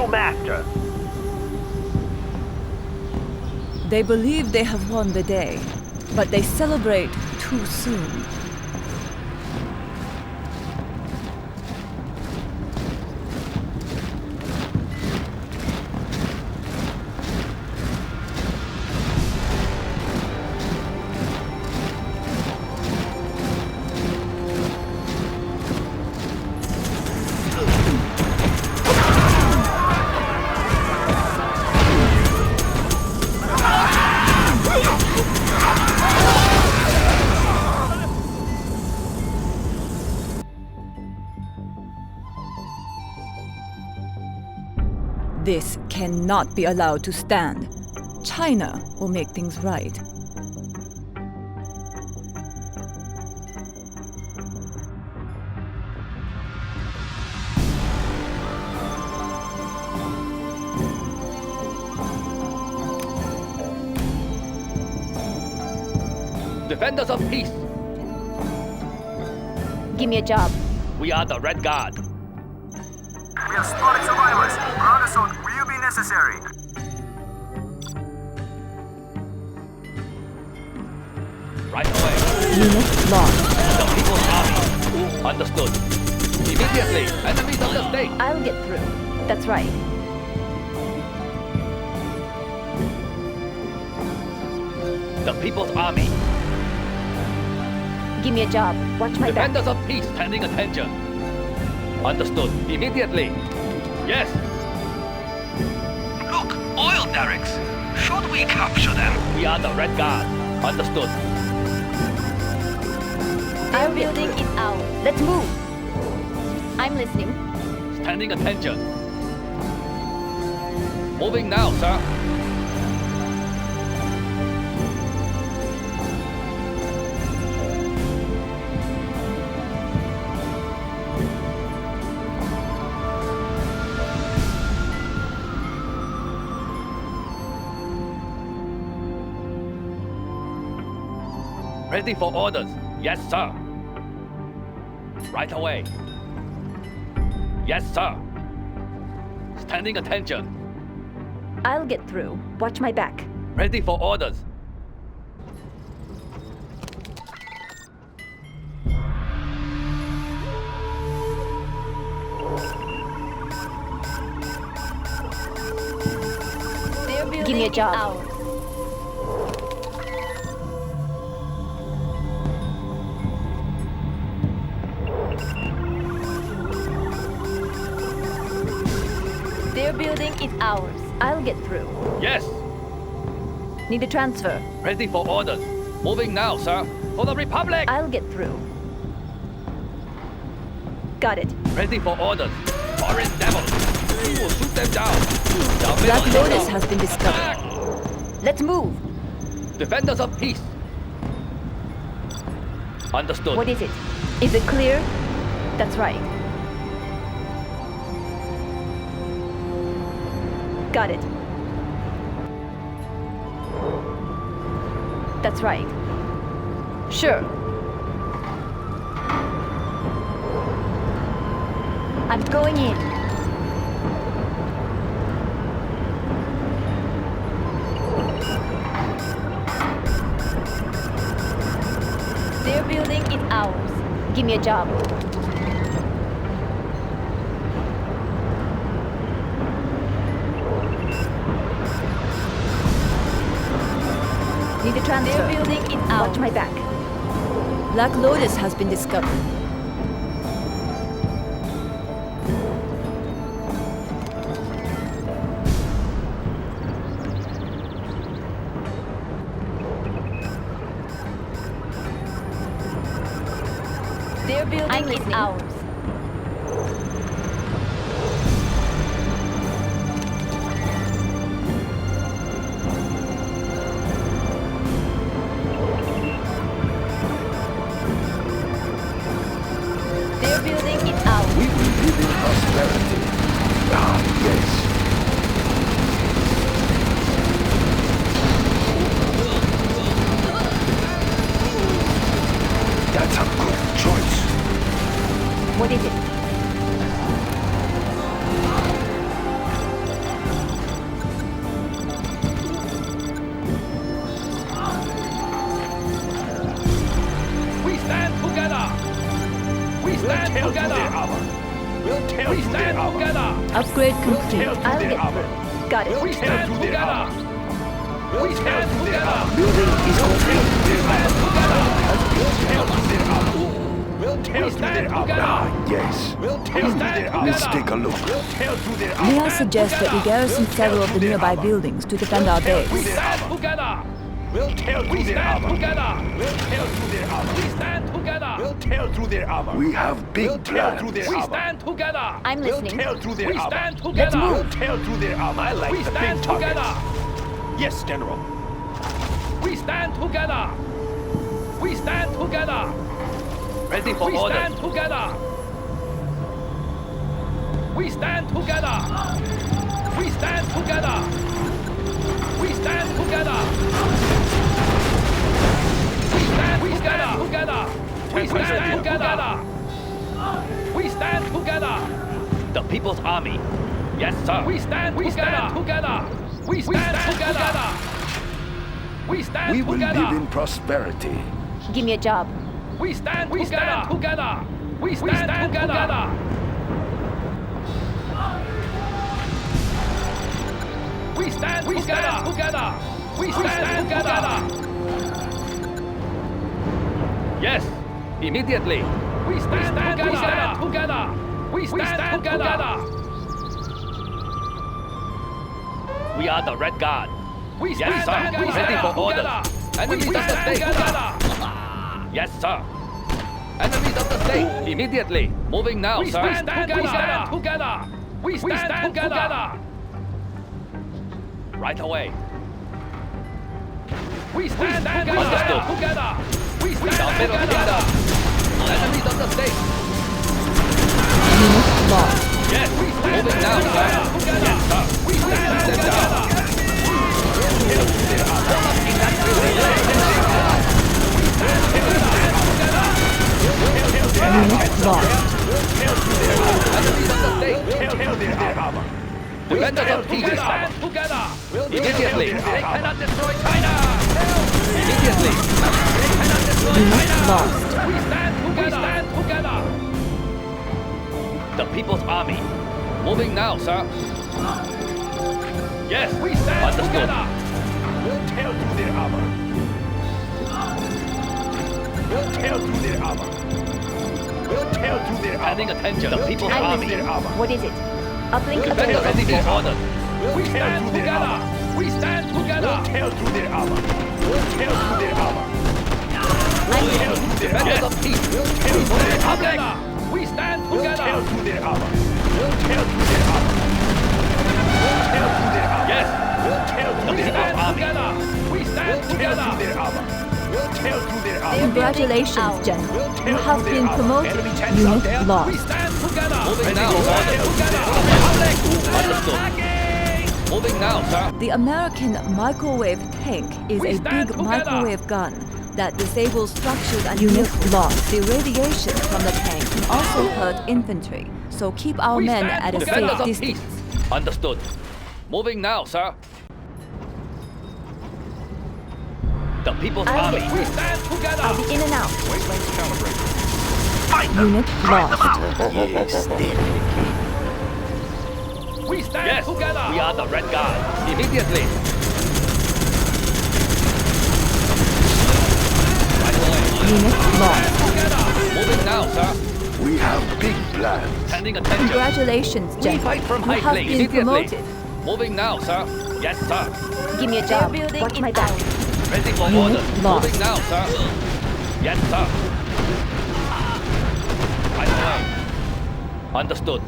new master. They believe they have won the day, but they celebrate too soon. This cannot be allowed to stand. China will make things right. Defenders of peace. Give me a job. We are the Red Guard. We have spotted survivors. Ground assault will be necessary. Right away. Unit lost. The People's Army. Understood. Immediately. Enemies of the state. I'll get through. That's right. The People's Army. Give me a job. Watch my back. Defenders of peace standing attention. Understood. Immediately. Yes. Look, oil derricks. Should we capture them? We are the Red Guard. Understood. Our building is out. Let's move. I'm listening. Standing attention. Moving now, sir. Ready for orders. Yes, sir. Right away. Yes, sir. Standing attention. I'll get through. Watch my back. Ready for orders. Give me a job. Their building is ours. I'll get through. Yes. Need a transfer. Ready for orders. Moving now, sir. For the Republic. I'll get through. Got it. Ready for orders. Foreign devils. We will shoot them down. Black Lotus has been discovered. Back. Let's move. Defenders of peace. Understood. What is it? Is it clear? That's right. Got it. That's right. Sure. I'm going in. Their building is ours. Give me a job. Need a transfer. Their building is ours. Watch my back. Black Lotus has been discovered. Their building is ours. Their building is ours. We will live in prosperity. Ah, yes. That's a good choice. Upgrade complete. I'll get through. Got it. We stand together. We stand together. Building is complete. We'll tear through their armor. Ah, yes. We'll tear through their armor. Let's take a look. We'll tear through their armor. May I suggest that we garrison several of the nearby buildings to defend our base? We stand together. We'll tear through their armor. We'll tear through their armor. We stand together. We'll tear through their armor. We have big We'll tear through plans. their armor. We stand together. I'm We'll listening. tear through their We armor. stand together. We'll tear through their armor. I like the big targets. Yes, General. We stand together. We stand together. Ready for order. We stand together. We stand together. We stand together. We stand together. We stand together. We stand together. We stand together. The People's Army. Yes, sir. We stand together. We stand together. We stand We will together. live in prosperity. Give me a job. We stand together. We stand together. We stand together. We stand together. Yes, immediately. We stand together. We stand together. We are the Red Guard. Yes, sir. Ready for orders. Enemies of the state. Yes, sir. Enemies of the state. Immediately. Moving now, sir. We stand together. We stand together. Right away. We stand together. We stand together. Enemies of the state. Unit lost. Yes, moving now, sir. Yes, sir. We stand together. Unit lost. Enemies of the state. Defenders of peace. Immediately. They cannot destroy China. Immediately. They cannot destroy Unit China. lost. We stand together. The People's Army. Moving now, sir. Yes, we stand together. We'll tear through their armor. We'll tear through their armor. We'll tear through their armor. Paying attention. The People's I'm Army. listening. What is it? Uplink Defenders available. ready for order. We stand together. We stand together. We'll tear through their armor. We'll tear through their armor. I'm listening. Defenders of peace. We'll tear through their armor. We stand together. We'll tear through their armor. We'll tear through their armor. We'll tear through their armor. Yes. We'll tear through their armor. We stand together. We'll tear through their armor. We'll tear through their armor. Congratulations, General. You have been promoted. Unit lost. We stand together. Moving now. Understood. Moving now, sir. The American microwave tank is We a stand big together. microwave gun that disables structures and unit lost. The radiation from the tank can also hurt infantry, so keep our We men stand at a together. safe Defenders of distance. peace. Understood. Moving now, sir. The People's I'll Army. get We stand together. I'll be in and out. Wavelengths calibrated. Unit lost. Yes, We stand together. We are the Red Guard. Immediately. Right away. Unit lost. Together. Moving now, sir. we have big plans. Standing attention. Congratulations, We General. fight from You high have place. been Immediately. promoted. Moving now, sir. Yes, sir. Give me a job. Watch my back. Ready for Unit orders. lost. Moving now, sir. Yes, sir. Right away. Understood.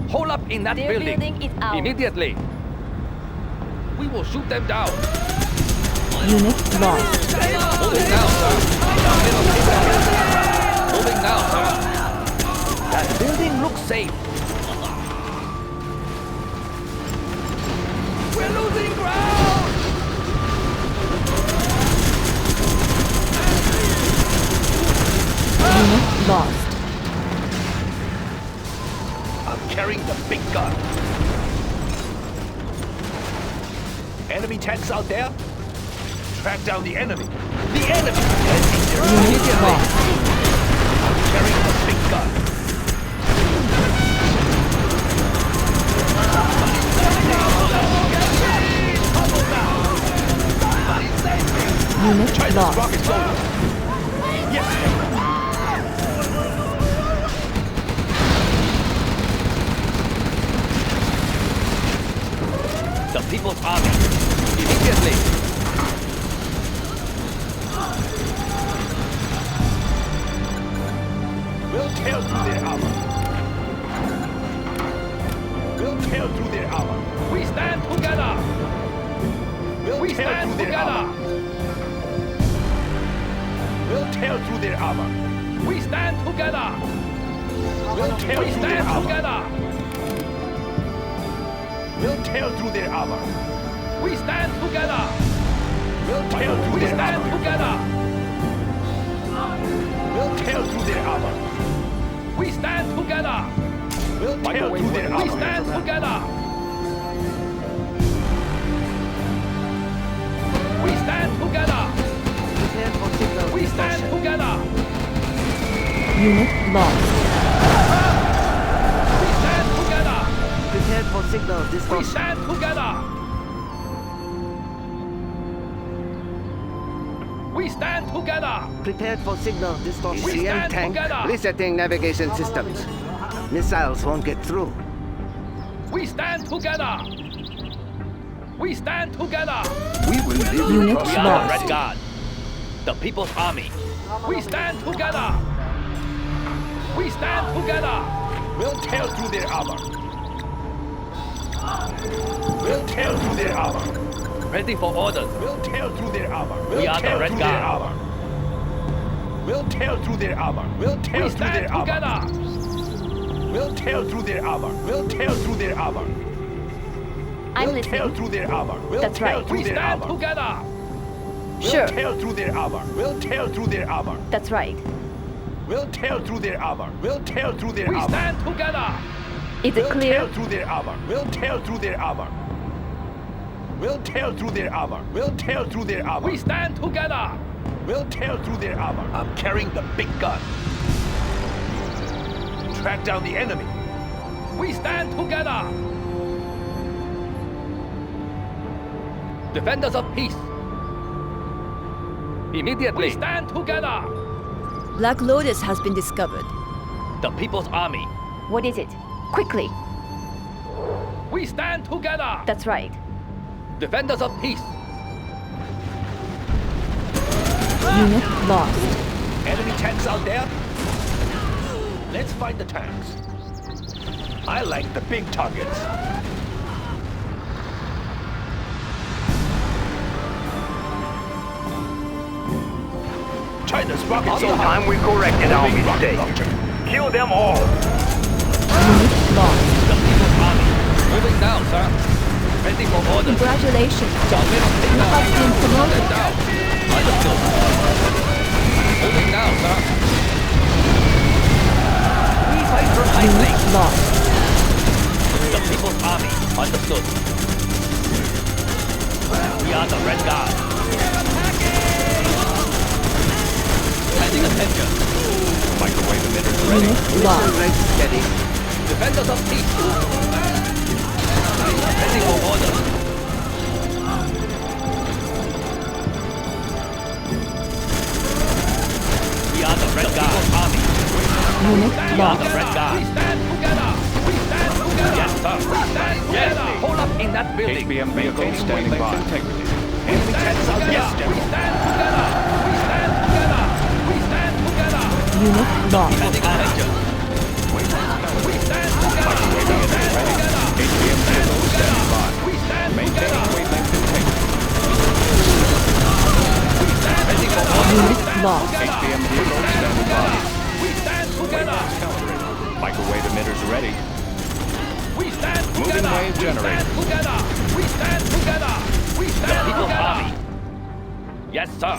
Hold up in that Their building. building is ours. Immediately. We will shoot them down. Unit lost. Moving now, sir. Moving now, sir. That building looks safe. We're losing ground! Unit lost. I'm carrying the big gun. Enemy tanks out there? Track down the enemy. The enemy! Unit lost. I'm carrying the big gun. Unit lost. Rocket soldiers. Yes, the People's Army. Immediately. We'll tear through their armor. We'll tear through their armor. We stand together. We'll tear through their armor. We'll tear through their armor. We stand together. We'll tear through their armor. We'll tear through their armor. We stand together. We'll tear through their armor. We'll tear through their armor. We stand together. We'll tear through their armor. We stand together. We stand together. We stand together. Unit lost. We stand together. Prepared for signal We distortion. stand together. We stand together. Prepared for signal distortion. We CM stand tank together. resetting navigation systems. Missiles won't get through. We stand together. We stand together. We will leave Unit you We are the lost. Red Guard, the People's Army. We stand together. We stand together. We'll tear through their armor. We'll tear through their armor. Ready for orders. We'll tear through their armor. We are the Red Guard. We'll tear through their armor. We'll tear through their armor. We'll tear through their armor. We'll tear through their armor. I'm We'll tear listening. through their armor. We'll That's tear right. through We their armor. Together. Sure. We'll tear through their armor. We'll tear through their armor. That's right. We'll tear through their armor. We'll tear through their armor. We stand together. Is it clear? We'll tear through their armor. We'll tear through their armor. We'll tear through their armor. We'll tear through their armor. We stand together. We'll tear through their armor. I'm carrying the big gun. Track down the enemy. We stand together. Defenders of peace. Immediately. We stand together. Black Lotus has been discovered. The People's Army. What is it? Quickly. We stand together. That's right. Defenders of peace. Unit lost. Enemy tanks out there? Let's fight the tanks. I like the big targets. China's rocket soldier. Time we corrected our mistake. Kill them all. Unit lost. The People's Army. Moving down, sir. Ready for orders. Congratulations. Jump in. You have been promoted. Down. Understood. Moving down, sir. We fight for Unit lost. The People's Army. Understood. We are the Red Guard. Standing attention. Microwave emitters ready. Unit lost. Red steady. Defenders of peace. Ready for orders. We are the Red Guard Army. Unit We are the lost. Red Guard. We stand together. We stand together. Yes, sir. We stand together. Hold up in that building. HBM vehicle standing by. Enemy tanks out. Yes, General. We stand together. We stand together. We stand together. Unit lost. Standing attention. We stand together. We stand together. HBM vehicle standing by. We stand Maintaining together. wavelength integrity. Ready for orders. Unit lost. HBM vehicle standing by. We stand together. Countering. Microwave emitters ready. We stand Moving together. wave We generator. stand together. We stand together. We stand together. Yes, sir.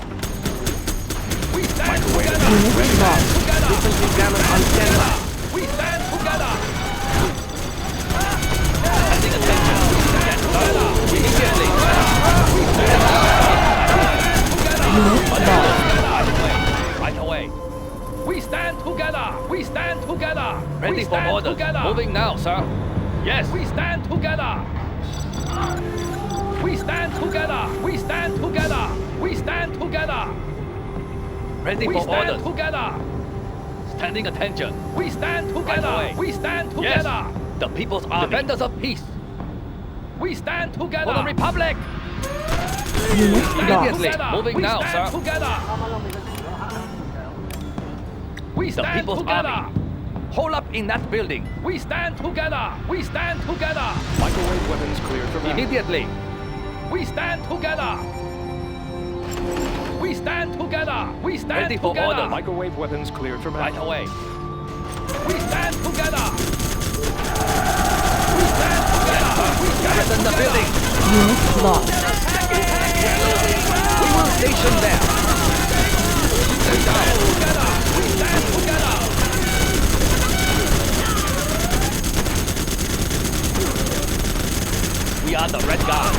We stand Microwave together. Unit We stand lost. together. Frequency jammer on standby. We stand together. Standing attention. Yes, sir. Immediately. Unit lost. Right away. We stand together. We stand together. Ready for orders. Moving now, sir. Yes. We stand together. We stand together. We stand together. We stand stand together. Ready for orders. Together. Standing attention. We stand together. We stand together. Yes. The People's Army. Defenders of peace. We stand together. For the Republic. Unit Immediately. lost. Moving now, sir. Together. We stand the People's together. Army. Hold up in that building. We stand together. We stand together. Microwave weapons cleared from Immediately. We stand together. We stand together. We stand ready for together. Order. Microwave weapons cleared from right away. We stand together. We stand together. We garrison the building. Unit lost. We will station there. We stand together. We stand together. We are the Red Guard.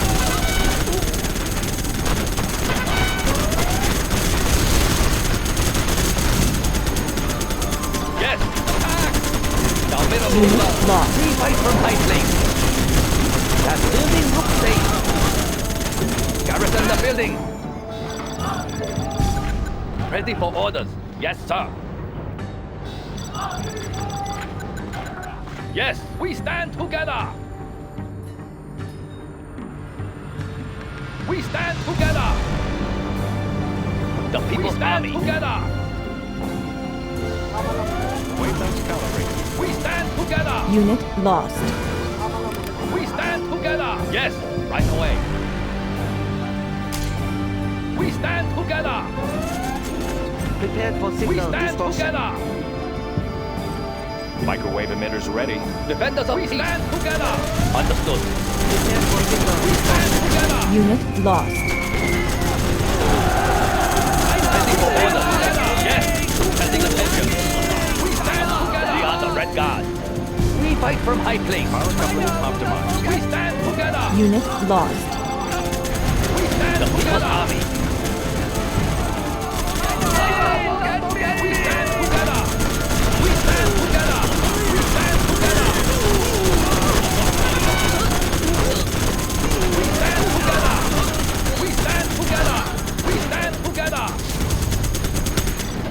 Yes, attack! Down middle, Unit lost. we fight from high place. That building looks safe. Garrison the building. Ready for orders. Yes, sir. Yes, we stand together. We stand together. The People's Army. Together. Wavelengths calibrated. We stand together. Unit lost. We stand together. Yes, right away. We stand together. Prepared for We signal stand distortion. together. Microwave emitters ready. Defenders of peace. We stand together. Understood. Prepared for signal We stand together. Unit lost. Ready for order. Yes. Sending attention. We stand together. We are the Red Guard. We fight from high place. Power coupling optimized. We stand together. Unit lost. We stand the People's Army. We stand together. We stand together. We stand together. We stand together. We stand together. We stand together.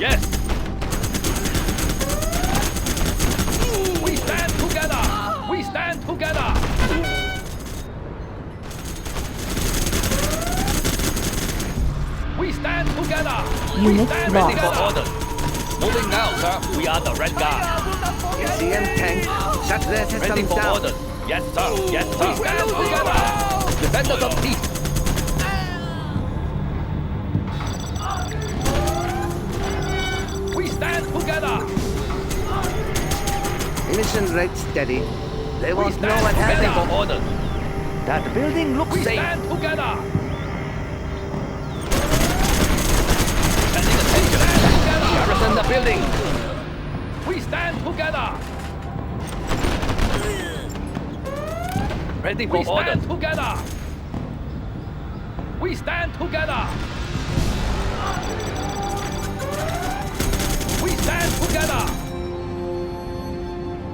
Yes. We stand together. We stand together. We stand together. Unit We stand lost. ready for orders. Moving now, sir. We are the Red Guard. CM tank. Shut their Ready systems for down. orders. Yes, sir. Yes, sir. We stand together. Defenders of peace. We stand together. Emission rate steady. They We won't know stand what together happened. for orders. That building looks We safe. stand together. Sending attention. Garrison the building. We stand together. Ready for orders. Together. We stand together. We stand together.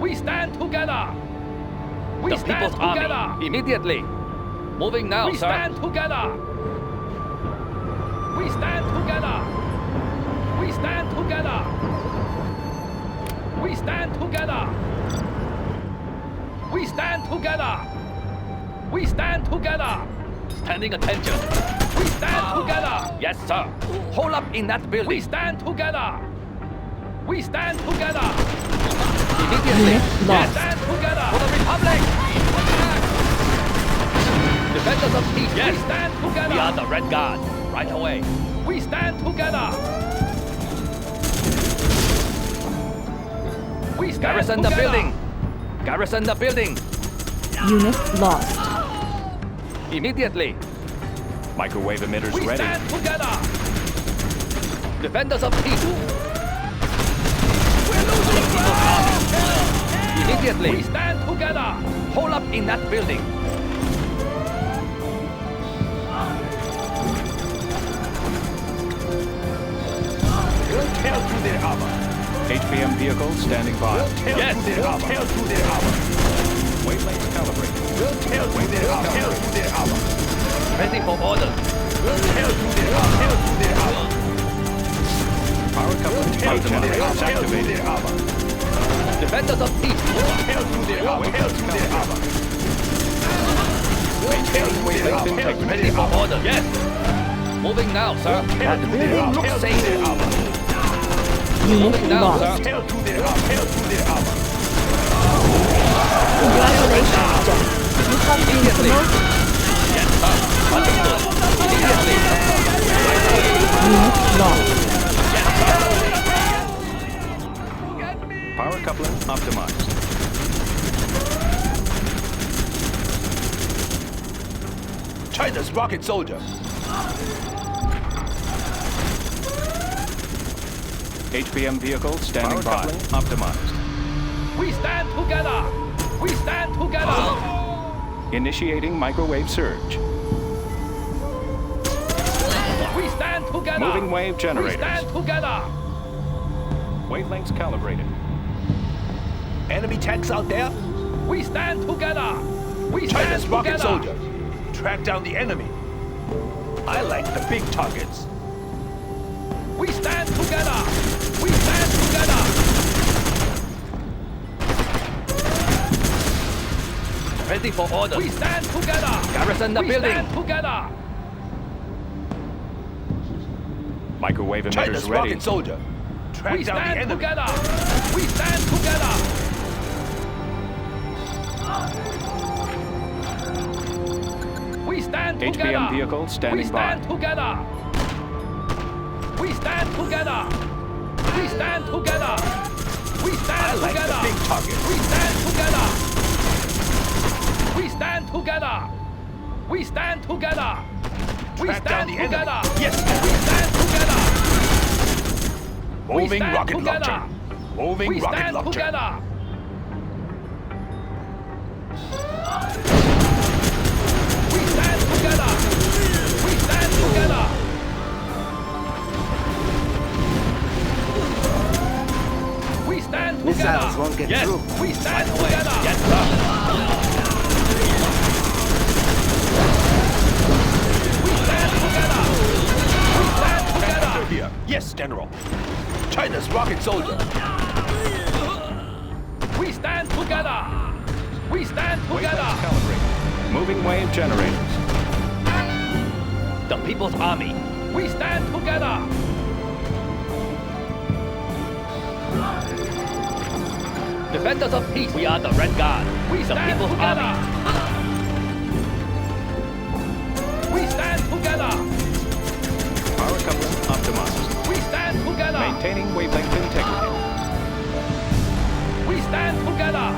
We stand together. We stand together. Immediately. Moving now, sir. We stand together. We stand together. We stand together. We stand together. We stand together. We stand together. Standing attention. We stand together. Yes, sir. Hold up in that building. We stand together. We stand together. Immediately. Unit We lost. stand together for the Republic. Defenders of peace. Yes. We stand together. We are the Red Guard. Right away. We stand together. We stand Garrison together. The building. Garrison the building. Unit lost. Immediately. Microwave emitters We ready. stand together. Defenders of peace. We're losing ground. Immediately. We stand together. Hold up in that building. We'll tear through their armor. HPM vehicle standing by. Yes. We'll tear through their armor. Wavelengths calibrated. We'll tear through their armor. Ready for orders. Power coupling generators activated. Defenders of peace. Maintaining wavelength integrity. Ready for order. Yes. Moving now, sir. That building looks safe. Unit Now, lost. sir. Congratulations, Jack. You have been promoted. Yes, sir. Understood. Immediately. Unit lost. Power coupling optimized. China's rocket soldier. HPM vehicle standing by. Optimized. We stand together. We stand together. Initiating microwave surge. We stand together. Moving wave We generators. stand together. Wavelengths calibrated. Enemy tanks out there. We stand together. We stand together. Rocket soldier. Track down the enemy. I like the big targets. We stand together. We stand together. Ready for order. We stand together. Garrison the building. We stand together. Microwave emitters China's ready. rocket soldier. Track down the enemy. Together. We stand together. We stand together. HPM vehicle standing We stand by. together. We stand together. We stand together. We stand together. Big target. We stand together. We stand together. We stand together. We stand together. Yes. We stand together. Moving rocket launcher. Moving rocket launcher. Together. We stand together. We stand together. We stand together. Missiles won't get through. We stand together. Yes, sir. We stand together. We stand together. Here. Yes, General. China's rocket soldier. We stand together. We stand together. Wavelengths calibrated. Moving wave generators. The People's Army. We stand together. Defenders of peace. We are the Red Guard. We stand the People's together. Army. We stand together. Power coupling optimized. We stand together. Maintaining wavelength integrity. We stand together.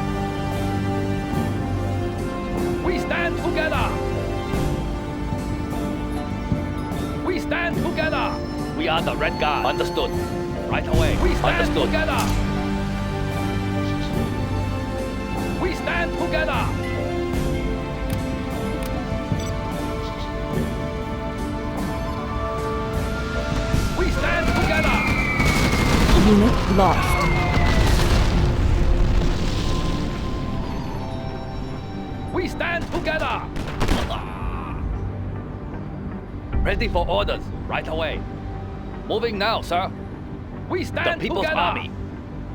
We stand together. We stand together. We are the Red Guard. Understood. Right away. We stand understood. Together. We stand together. We stand together. Unit lost. We stand together. Ready for orders. Right away. Moving now, sir. We stand the People's together. Army.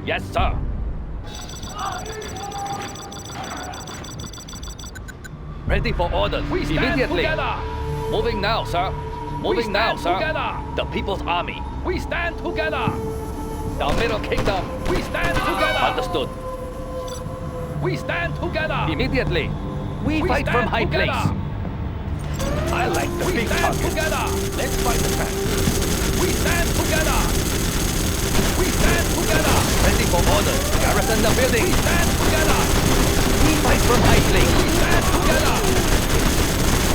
Yes, sir. Ready for orders. We stand immediately. Together. Moving now, sir. Moving now, sir. Together. The People's Army. We stand together. The Middle Kingdom. We stand together. Understood. We stand together. Immediately. We fight from high together. Place. I like the big target. Together. Let's fight the tank. We stand together. We stand together. Ready for orders. Garrison the building. We stand together. We fight from high place. We stand together.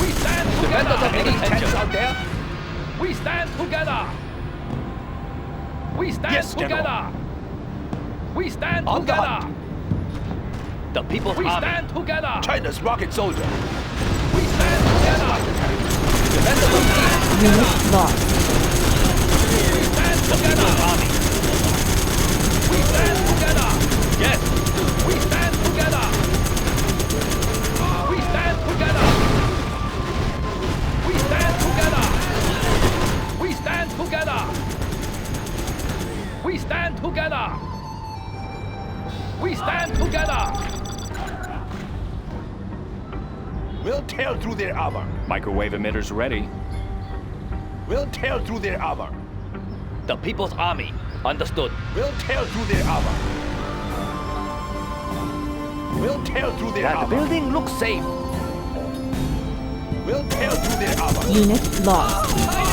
We stand together. Defenders of any tanks out there? We stand together. We stand together. General. We stand on together. The People's Army. We stand together. China's rocket soldier. We stand together. Defenders of peace. Unit lost. We stand together. Army. We stand together. Yes. We stand together. We stand together. We stand together. We'll tear through their armor. Microwave emitters ready. We'll tear through their armor. The People's Army. Understood. We'll tear through their armor. We'll tear through their That armor. building looks safe. We'll tear through their armor. Unit lost. We'll tear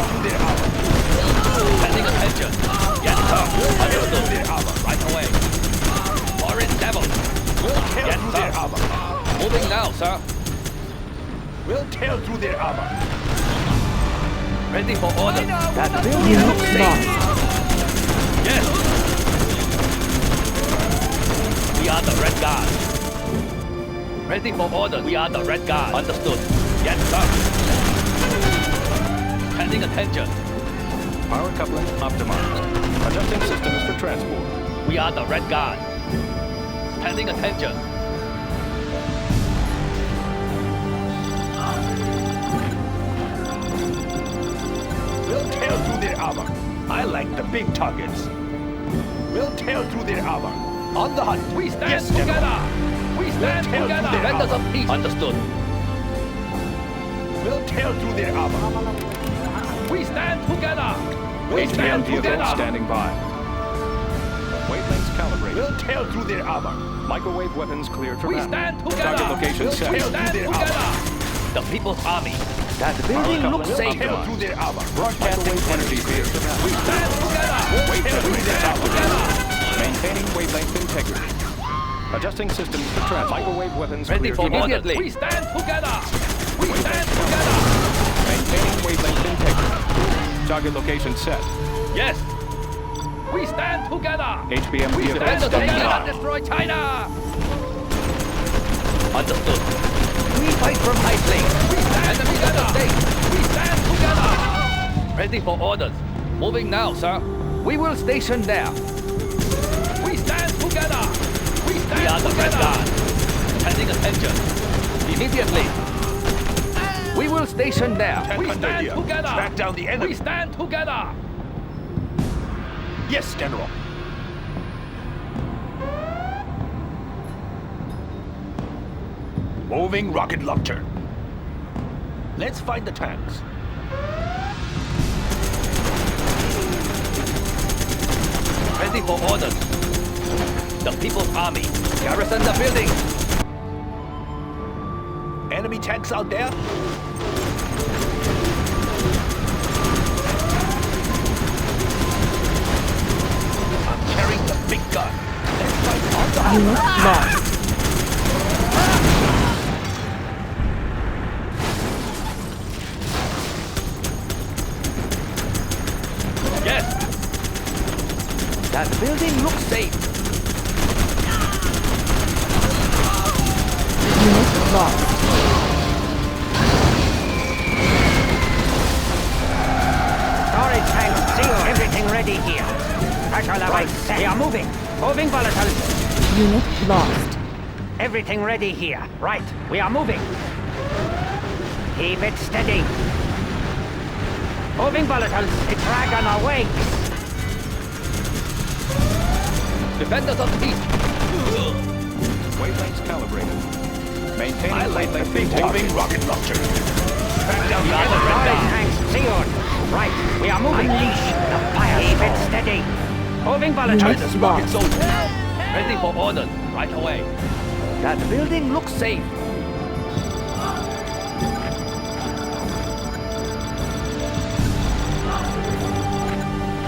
through their armor. Sending attention. Yes, sir. Tear through Understood. their armor. Right away. Foreign devil. We'll tear Yes, through sir. their armor. Moving now, sir. We'll tear through their armor. Ready for orders. That building Unit looks safe. lost. Yes. We are the Red Guard. Ready for orders. We are the Red Guard. Understood. Yes, sir. Sending attention. Power coupling optimized. Adjusting systems for transport. We are the Red Guard. Sending attention. We'll tear through their armor. I like the big targets. We'll tear through their armor. On the hunt. We stand Yes, together. General. We stand We'll tear together. through their Defenders of armor. peace. Understood. We'll tear through their armor. We stand together. We HPM stand vehicle together. standing by. Wavelengths calibrated. We'll tear through their armor. Microwave weapons cleared for We battle. stand Target together. location We'll set. We tear stand through their together. armor. The People's Army. That Power building coupling looks safe. Tear through their armor. Broadcasting energy cleared for battle. We stand together. We'll tear through their armor. Maintaining wavelength integrity. Adjusting systems for transport. Microwave weapons Ready cleared for for battle. immediately. We stand together. We stand together. Maintaining wavelength integrity. Target location set. Yes. We stand together. HPM We vehicle stand standing together. by. Destroy China. Understood. We fight from high plains. We stand together. We stand together. Ready for orders. Moving now, sir. We will station there. We stand together. We are the Red Guard. Sending attention. Immediately. We will station there. We Tank stand here. together. Track down the enemy. We stand together. Yes, General. Moving rocket launcher. Let's find the tanks. Ready for orders. The People's Army. Garrison the building. Enemy tanks out there? I'm carrying the big gun. Let's fight on the Unit lost. Yes. That building looks safe. Unit lost. Storage tanks sealed. Everything ready here. Pressure level set. We are moving. Moving volatiles. Unit lost. Everything ready here. Right. We are moving. Keep it steady. Moving volatiles. The dragon awakes. Defenders of peace. Wavelengths calibrated. Maintaining I like the wavelength big integrity. moving rocket launcher. Track down the We are the enemy. Red Storage Guard. tanks sealed. Right. We are moving. Unleash the fire. Keep it steady. Moving volatiles. China's rocket soldiers. Ready for orders. Right away. That building looks safe.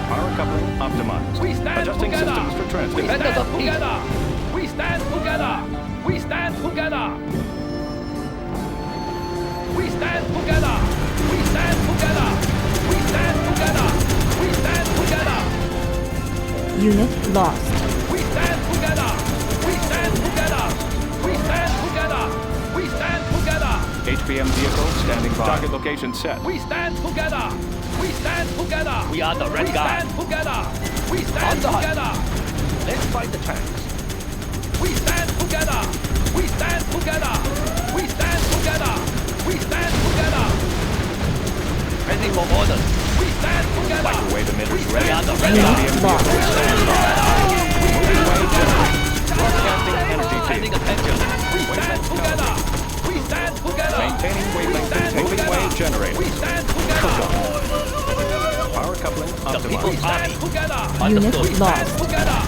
Power coupling optimized. We stand Adjusting together. systems for transport. Defenders of peace. We stand together. We stand together. We stand together. We stand together. We stand together. We stand together. Unit lost. We stand together. We stand together. We stand together. We stand together. HPM vehicle standing by. Target location set. We stand together. We stand together. We are the Red Guard. We stand together. We stand together. Let's find the tanks. We stand together. We stand together. We stand together. We stand together. Ready for orders. We stand together. Microwave emitters We ready. are the Red Unit Guard. lost. Broadcasting energy Sending field. attention. We stand together. generated. We stand together. Power coupling The People's optimized. Army. Together. Unit We stand lost. together.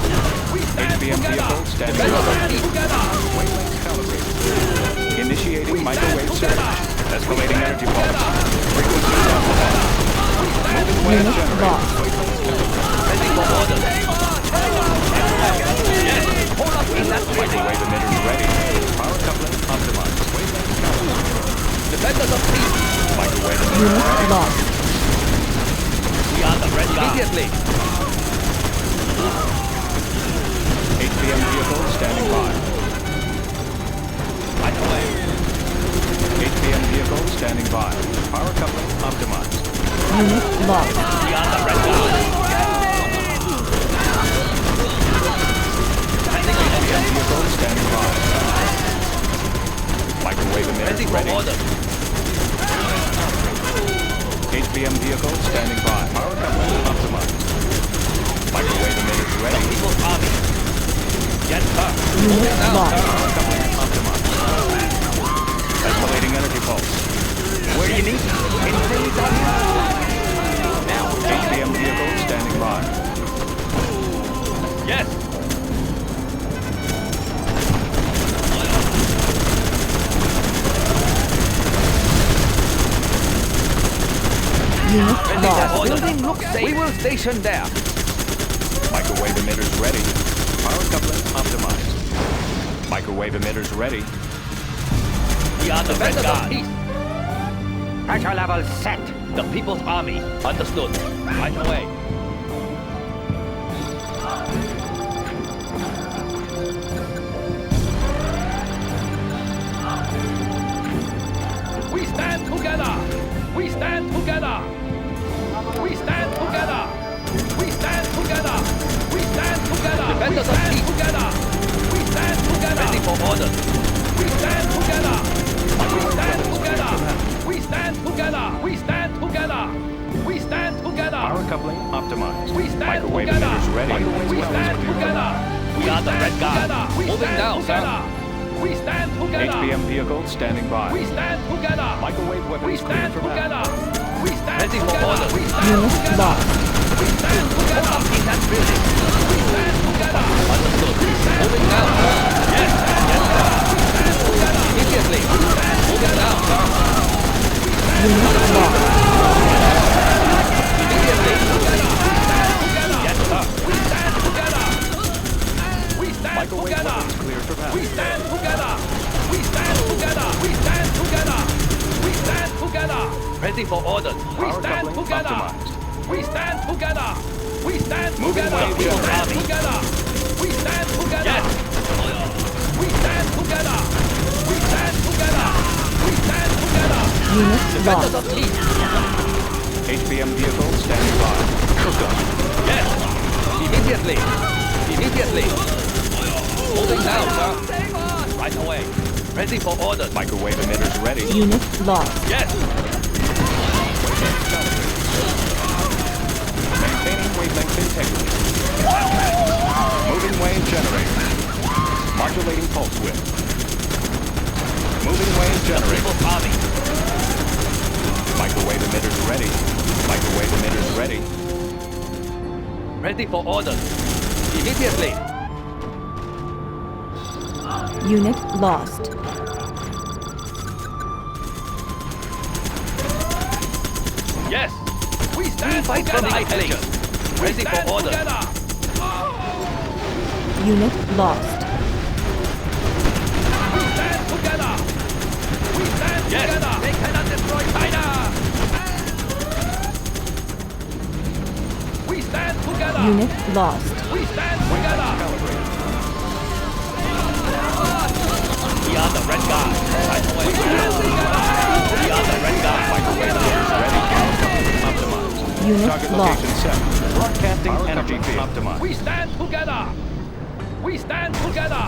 We stand HBM together. vehicle standing Defenders of by. peace. Together. Wavelengths calibrated. Initiating We microwave stand surge. together. Escalating energy pulse. Frequencies amplified. Moving wave Unit generated. lost. Ready for orders. Yes. Hold up in that position. Microwave emitters ready. Power coupling optimized. Wavelengths calibrated. Defenders of peace. Microwave emitters Unit ready. lost. We are the red guard. Immediately. HBM vehicle standing by. Right away. HBM vehicle standing by. Power coupling optimized. Unit lost. We are the red guard. HBM vehicle standing by. Microwave Ready emitters for ready. orders. HBM vehicle standing by. Power coupling optimized. Microwave emitters The ready. People's Army. Yes, sir. Unit lost. Power coupling optimized. Escalating energy pulse. Where do you need? Infantry down here. Now, HBM vehicle standing by. Yes. Unit Ready lost. for orders. building looks safe. We will station there. Microwave emitters ready. Power coupling optimized. Microwave emitters ready. We are the red Defenders of guard. peace. Pressure level set. The People's Army. Understood. Right away. We stand together. We stand together. We stand together. We stand together. We stand together. Defenders of peace. Together. We stand together. Ready for orders. We stand together. We stand together. We stand together. We stand together. We stand together. Power coupling optimized. We stand Microwave together. emitters ready. We stand together. We are the red guard. Moving now, sir. We stand together. HBM vehicle standing by. We stand together. Microwave weapons We stand cleared for together. battle. We stand ready for together. orders. We stand Unit together. lost. We stand together. In that building. We stand together. Understood. Moving now, sir. Yes. Yes, sir. We stand together. Immediately. We stand moving now, sir. Unit lost. Immediately. Yes, sir. We stand together. We stand Microwave together. weapons cleared for battle. We stand together. We stand together. We stand together. We stand together. Ready for orders. We Power stand coupling together. optimized. We stand together. We stand Moving together. wave We stand generated. together. We stand together. Yes. We stand together. We stand together. We stand together. Unit Defenders lost. of peace. HBM vehicle standing by. Cooked. Yes. Immediately. Immediately. Moving now, sir. Right away. Ready for orders. Microwave emitters ready. Unit lost. Yes. Maintaining wavelength integrity. Moving wave generator. Modulating pulse width. Moving wave generator. People's Army. Microwave emitters ready. Microwave emitters ready. Ready for orders. Immediately. Unit lost. Yes. We stand fight for my place. Ready for orders. Unit lost. We stand together. We stand together. They cannot destroy China. We stand together. Unit lost. We stand together. We are the red guard. Right away. We are the red guard. Microwave emitters ready. Optimized. Unit Target lost. location set. Broadcasting Power energy coupling field. Optimized. We stand together. We stand together.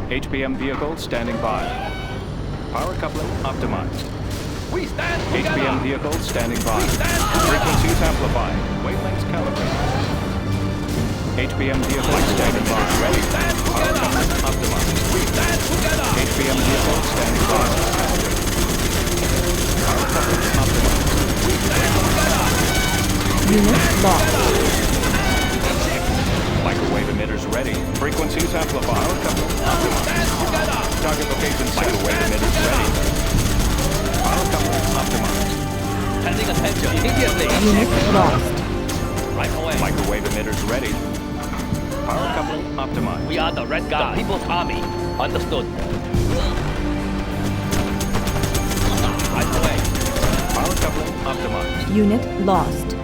HBM vehicle standing by. Power coupling optimized. We stand together. HBM vehicle standing by. We stand together. Frequencies amplified. Wavelengths calibrated. HBM vehicle standing by. Ready. Power coupling optimized. We stand together. HBM vehicle standing by. Power coupling optimized. Unit lost. Microwave emitters ready. Frequencies amplified. Power coupling optimized. Target location set. Microwave emitters ready. Power coupling optimized. Sending attention immediately. Unit lost. Right away. Microwave emitters ready. Power coupling optimized. We are the Red Guard, the People's Army. Understood. Right away. Power coupling optimized. Unit lost.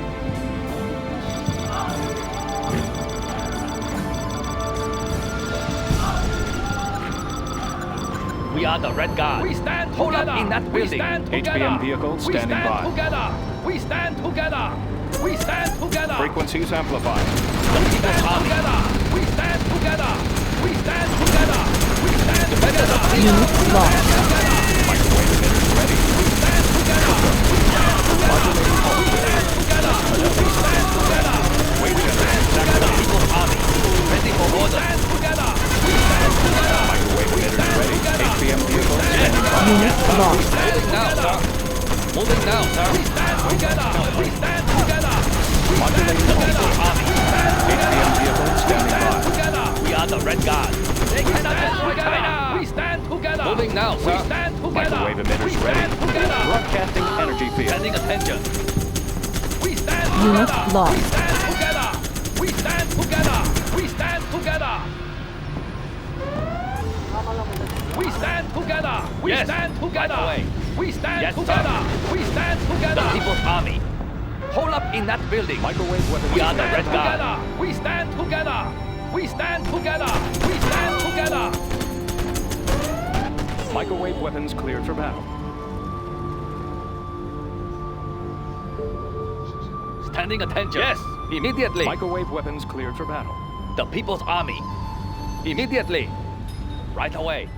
We are the Red Guard. We stand together. Hold up in that building. HPM vehicle standing by. We stand together. We stand together. Frequencies amplified. The People's Army. We stand together. We stand together. We stand together. Unit lost. Microwave emitters ready. We stand together. We stand together. We stand together. We stand together. Wait general. The People's Army. Ready for order. We stand together. We stand together. Microwave emitters ready. HPM vehicle standing by. Unit lost. Moving now, sir. Moving now, sir. We stand together. We stand together. Modulating People's Army. HPM vehicle standing by. We are the Red Guard. They cannot destroy China. We stand together. Moving now, sir. We stand together. Microwave emitters ready. Broadcasting energy field. Sending attention. We stand Unit together. lost. We stand together. We stand together. We stand together. We stand together. We stand together. We stand together. We stand together. The People's Army. Hold up in that building. Microwave weapons. We are the Red Guard. We stand together. We stand together. We stand together. Microwave weapons cleared for battle. Standing attention. Yes, immediately. Microwave weapons cleared for battle. The People's Army. Immediately. Right away.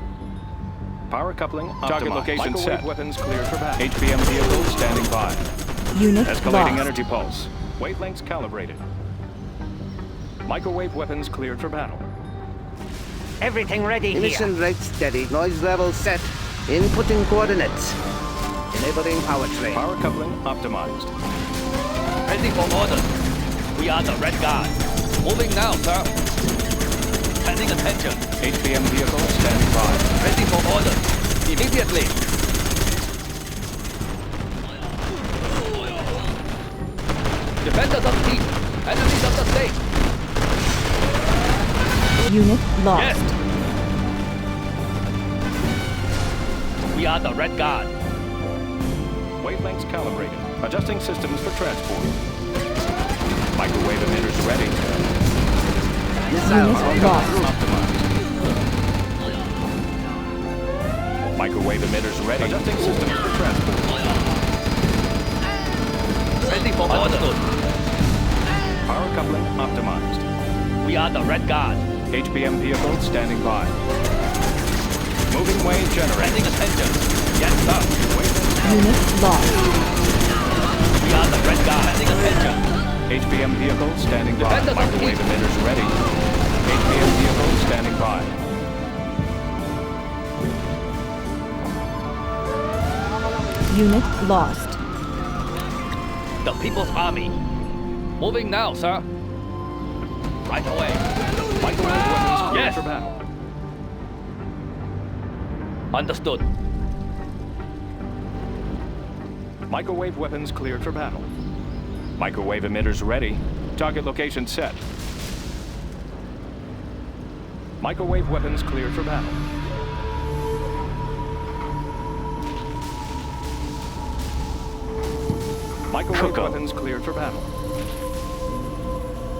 Power coupling optimized. Target location Microwave set. weapons cleared for battle. HPM vehicle standing by. Unit Escalating lost. energy pulse. Wavelengths calibrated. Microwave weapons cleared for battle. Everything ready here. Emission rate steady. Noise level set. Inputting coordinates. Enabling powertrain. Power coupling optimized. Ready for orders. We are the Red Guard. Moving now, sir. Standing attention. HPM vehicle standing by. Ready for orders. Immediately. Defenders of peace. Enemies of the state. Unit lost. Yes. We are the Red Guard. Wavelengths calibrated. Adjusting systems for transport. Microwave emitters ready. Unit lost. Optimized. Microwave emitters ready. Adjusting systems for transport. Ready for orders. Power coupling optimized. We are the Red Guard. HPM vehicle standing by. Moving way generated. Sending attention. Yes, sir. Unit lost. We are the Red Guard. Sending attention. HPM vehicle standing by. Defenders of Microwave peace. emitters ready. HPM vehicle standing by. Unit lost. The People's Army. Moving now, sir. Right away. Microwave weapons cleared Yes. for battle. Understood. Microwave weapons cleared for battle. Microwave emitters ready. Target location set. Microwave weapons cleared for battle. Microwave weapons cleared for battle.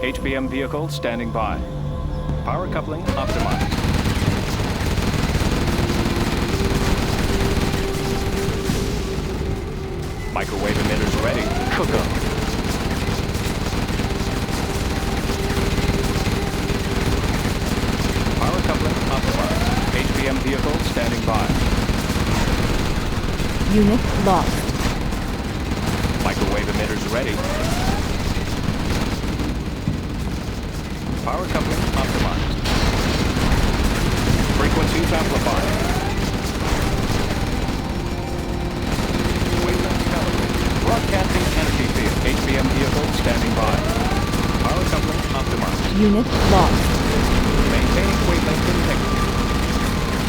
HPM vehicle standing by. Power coupling optimized. Microwave emitters ready. Power coupling optimized. HPM vehicle standing by. Unit lost. Microwave emitters ready. Power coupling optimized. Frequencies amplified. Wavelengths calibrated. Broadcasting energy field. HPM vehicle standing Unit lost. Maintaining wavelength integrity.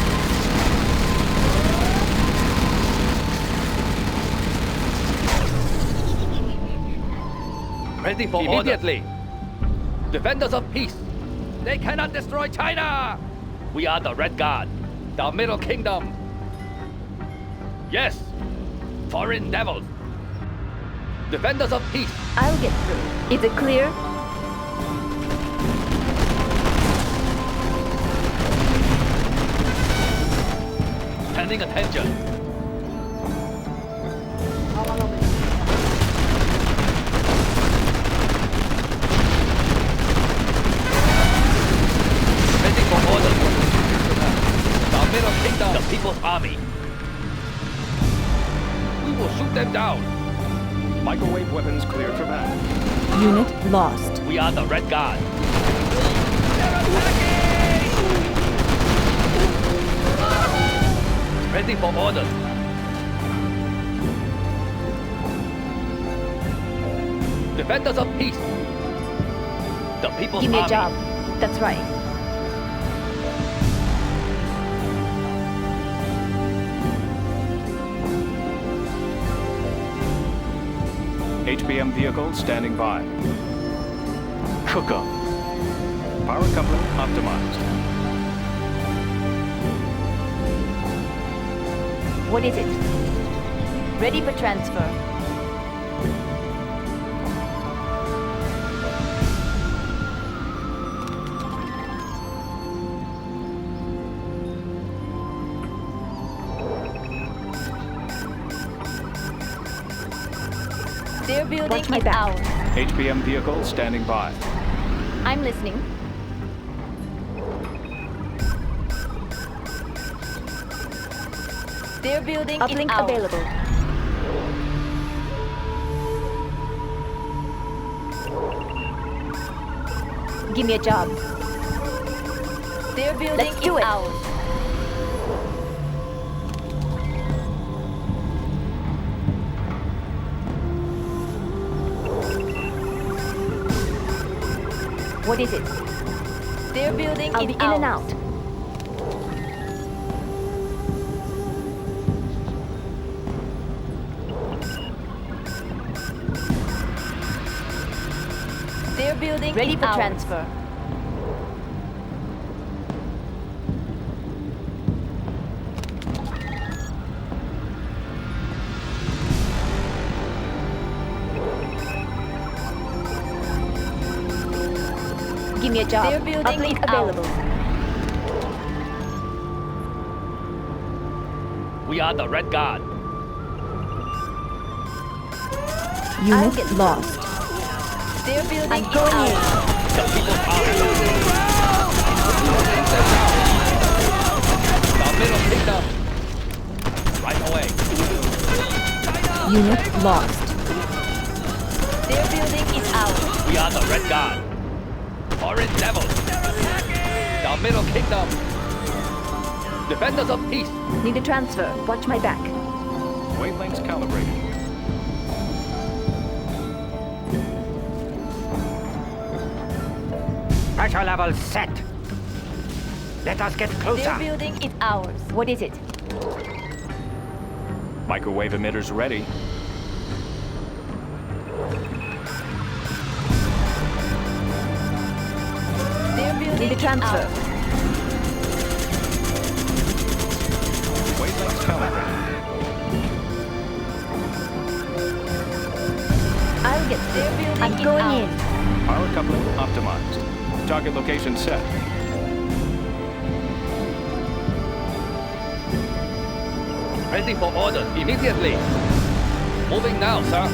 Ready for immediately. Defenders of peace. They cannot destroy China. We are the Red Guard, the Middle Kingdom. Yes, foreign devils. Defenders of peace. I'll get through. Is it clear? Standing attention. Ready for orders. The Middle Kingdom, the People's Army. We will shoot them down. Microwave weapons cleared for battle. Unit lost. We are the Red Guard. Ready for orders. Defenders of peace. The People's Give me a Army. job. That's right. HPM vehicle standing by. Cook up. Power coupling optimized. What is it? Ready for transfer. Their building Watch my is back. ours. HPM vehicle standing by. I'm listening. Their building is Uplink ours. available. Give me a job. Their building Let's do is it. ours. What is it? Their building I'll is be in ours. and out. Their building Ready is for ours. transfer. Give me a job. Their building Uplink is available. We are the Red Guard. Unit get lost. Their building I'm is going ours. in. The People's Army. The Middle Kingdom. Right away. Unit lost. Their building is ours. We are the Red Guard. Foreign devils. The Middle Kingdom. Defenders of peace. Need a transfer. Watch my back. Wavelengths calibrated. Pressure level set. Let us get Their closer. building is ours. What is it? Microwave emitters ready. Their building Need a is transfer. ours. Wavelengths calibrated. I'll get their building I'm is going ours. in. Power coupling optimized. Target location set. Ready for orders immediately. Moving now, sir.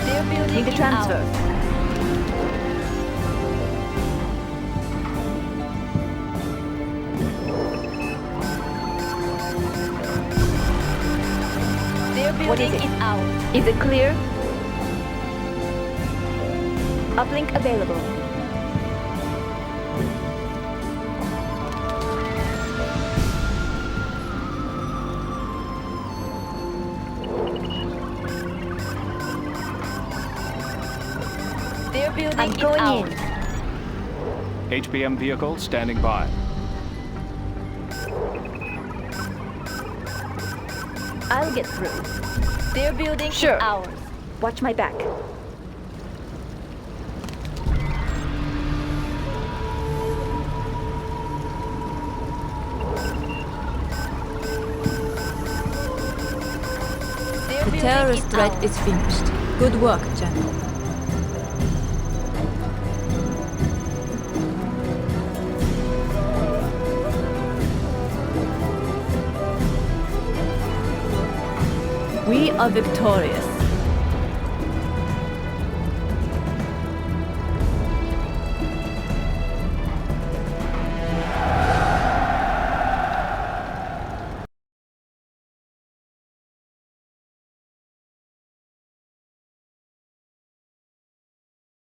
Their building Need a is transfer. ours. Their What is building it? is ours. Is it clear? Uplink available. Their building I'm is going ours. in. HPM vehicle standing by. I'll get through. Their building Sure. is ours. Watch my back. Their The building terrorist is threat ours. is finished. Good work, General. We are victorious.